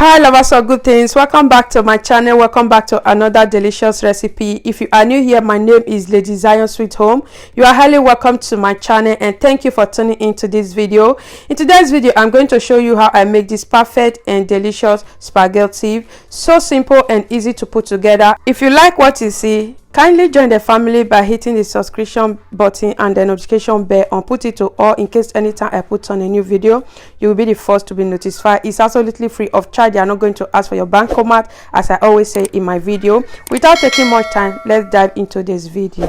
Hi lovers of good things, welcome back to my channel. Welcome back to another delicious recipe. If you are new here, my name is Ladyzion Sweethome. You are highly welcome to my channel and thank you for tuning into this video. In today's video, I'm going to show you how I make this perfect and delicious spaghetti. So simple and easy to put together. If you like what you see, kindly join the family by hitting the subscription button and the notification bell and put it to all in case anytime I put on a new video, you will be the first to be notified. It's absolutely free of charge. They are not going to ask for your bank command, as I always say in my video. Without taking much time, let's dive into this video.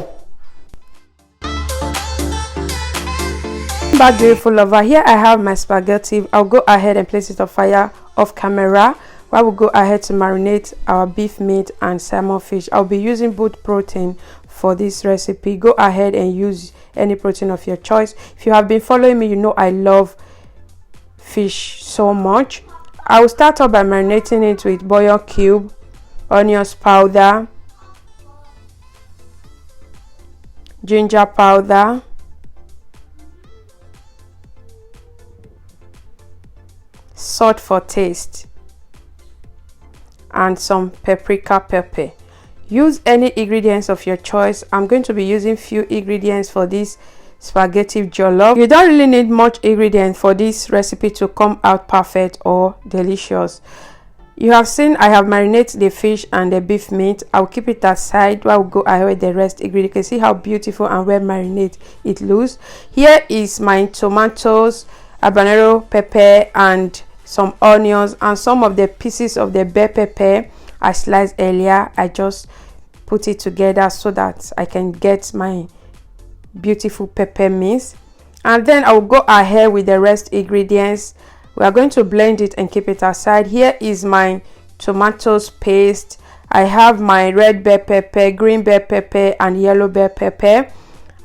Back, beautiful lover. Here I have my spaghetti. I'll go ahead and place it on fire off camera. I will go ahead to marinate our beef meat and salmon fish. I'll be using both protein for this recipe. Go ahead and use any protein of your choice. If you have been following me, you know I love fish so much. I will start off by marinating it with bouillon cube, onions powder, ginger powder, salt for taste, and some paprika pepper. Use any ingredients of your choice. I'm going to be using few ingredients for this spaghetti jollof. You don't really need much ingredient for this recipe to come out perfect or delicious. You have seen I have marinated the fish and the beef meat. I'll keep it aside while we go ahead with the rest ingredient. You can see how beautiful and well marinated it looks. Here is my tomatoes, habanero pepper, and some onions, and some of the pieces of the bell pepper I sliced earlier. I just put it together so that I can get my beautiful pepper mix, and then I will go ahead with the rest ingredients. We are going to blend it and keep it aside. Here is my tomatoes paste. I have my red bell pepper, green bell pepper, and yellow bell pepper.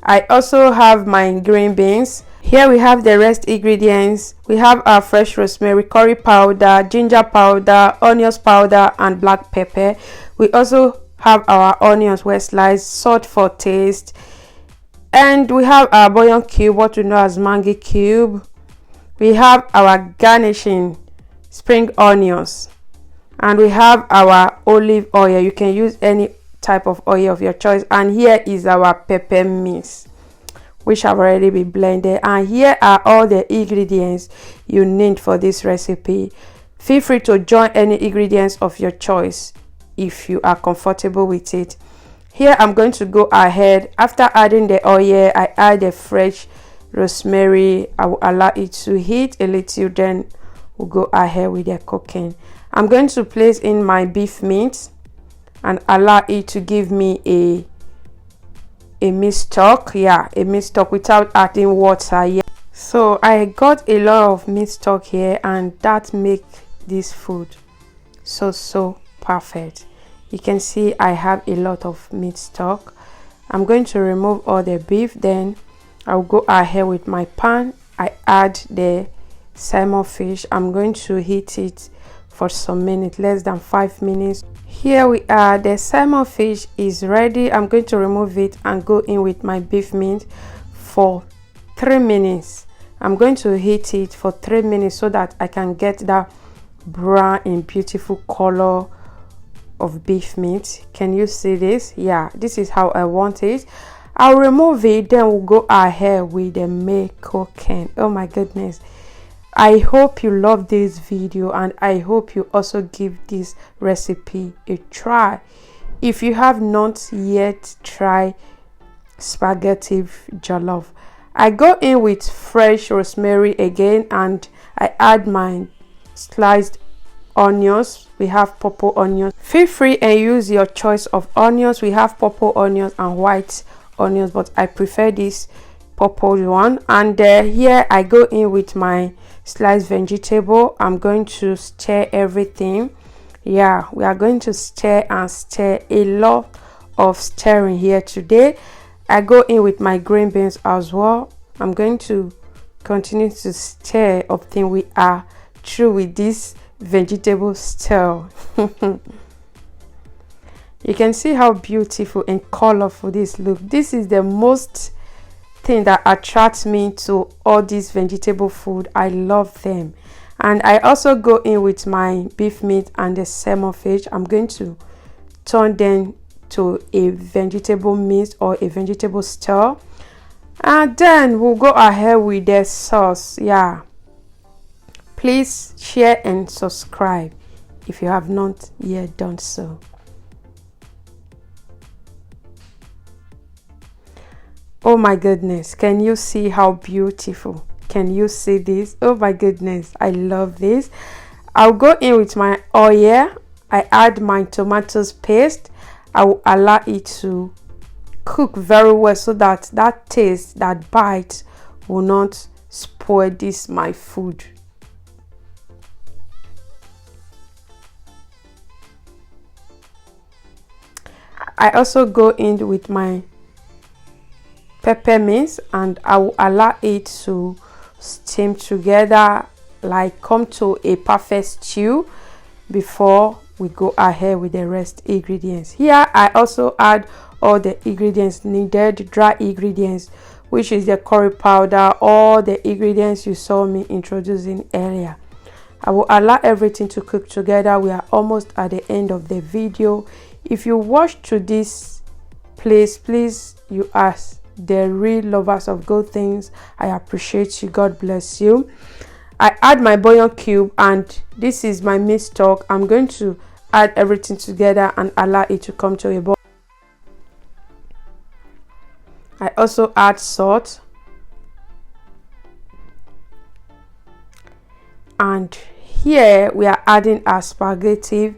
I also have my green beans. Here we have the rest ingredients. We have our fresh rosemary, curry powder, ginger powder, onions powder, and black pepper. We also have our onions well sliced, salt for taste, and we have our bouillon cube, what we know as mango cube. We have our garnishing spring onions, and we have our olive oil. You can use any type of oil of your choice. And here is our pepper mix, which have already been blended. And here are all the ingredients you need for this recipe. Feel free to join any ingredients of your choice if you are comfortable with it. Here I'm going to go ahead. After adding the oil, I add the fresh rosemary. I will allow it to heat a little, then we'll go ahead with the cooking. I'm going to place in my beef meat and allow it to give me a mixed stock. A mixed stock without adding water. So I got a lot of mixed stock here, and that make this food so perfect. You can see I have a lot of meat stock. I'm going to remove all the beef, then I'll go ahead with my pan. I add the salmon fish. I'm going to heat it for some minutes, less than 5 minutes. Here we are, the salmon fish is ready. I'm going to remove it and go in with my beef meat for 3 minutes. I'm going to heat it for 3 minutes so that I can get that brown and beautiful color of beef meat. Can you see this? This is how I want it. I'll remove it, then we'll go ahead with the meat cooking. Oh my goodness, I hope you love this video, and I hope you also give this recipe a try. If you have not yet tried spaghetti jollof, I go in with fresh rosemary again, and I add my sliced onions. We have purple onions. Feel free and use your choice of onions. We have purple onions and white onions, but I prefer this purple one. And here I go in with my sliced vegetable. I'm going to stir everything. We are going to stir and stir, a lot of stirring here today. I go in with my green beans as well. I'm going to continue to stir up till we are through with this vegetable stir. You can see how beautiful and colorful this looks. This is the most thing that attracts me to all these vegetable food. I love them, And I also go in with my beef meat and the salmon fish. I'm going to turn them to a vegetable mix or a vegetable stir, and then we'll go ahead with the sauce. Yeah, please share and subscribe if you have not yet done so. Oh my goodness, can you see how beautiful? Can you see this? Oh my goodness, I love this. I'll go in with my oil. I add my tomatoes paste. I will allow it to cook very well so that that taste, that bite will not spoil this my food. I also go in with my pepper mix and I will allow it to steam together, like come to a perfect stew before we go ahead with the rest ingredients. Here I also add all the ingredients needed, dry ingredients, which is the curry powder, all the ingredients you saw me introducing earlier. I will allow everything to cook together. We are almost at the end of the video. If you watch to this place, please, you are the real lovers of good things. I appreciate you. God bless you. I add my bouillon cube and this is my meat stock. I'm going to add everything together and allow it to come to a boil. I also add salt, and here we are adding our spaghetti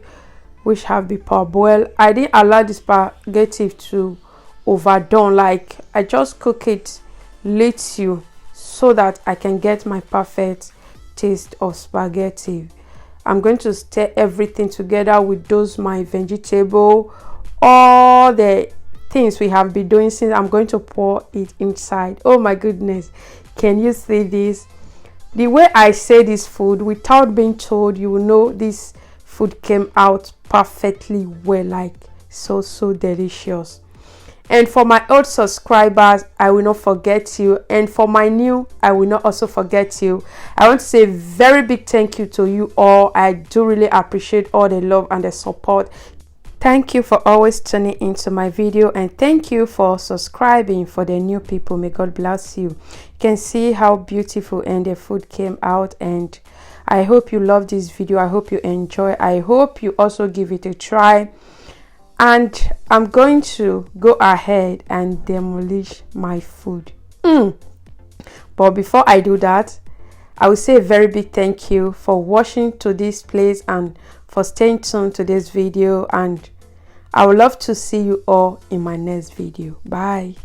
which have been parboiled. I didn't allow the spaghetti to overdone, like I just cook it little so that I can get my perfect taste of spaghetti. I'm going to stir everything together with those my vegetable, all the things we have been doing since. I'm going to pour it inside. Oh my goodness, can you see this? The way I say this food without being told, you will know this food came out perfectly well, like so delicious. And for my old subscribers, I will not forget you, and for my new, I will not also forget you. I want to say very big thank you to you all. I do really appreciate all the love and the support. Thank you for always tuning into my video, and thank you for subscribing. For the new people, may God bless you. You can see how beautiful and the food came out, and I hope you love this video. I hope you enjoy. I hope you also give it a try. And I'm going to go ahead and demolish my food. But before I do that, I will say a very big thank you for watching to this place and for staying tuned to this video. And I would love to see you all in my next video. Bye.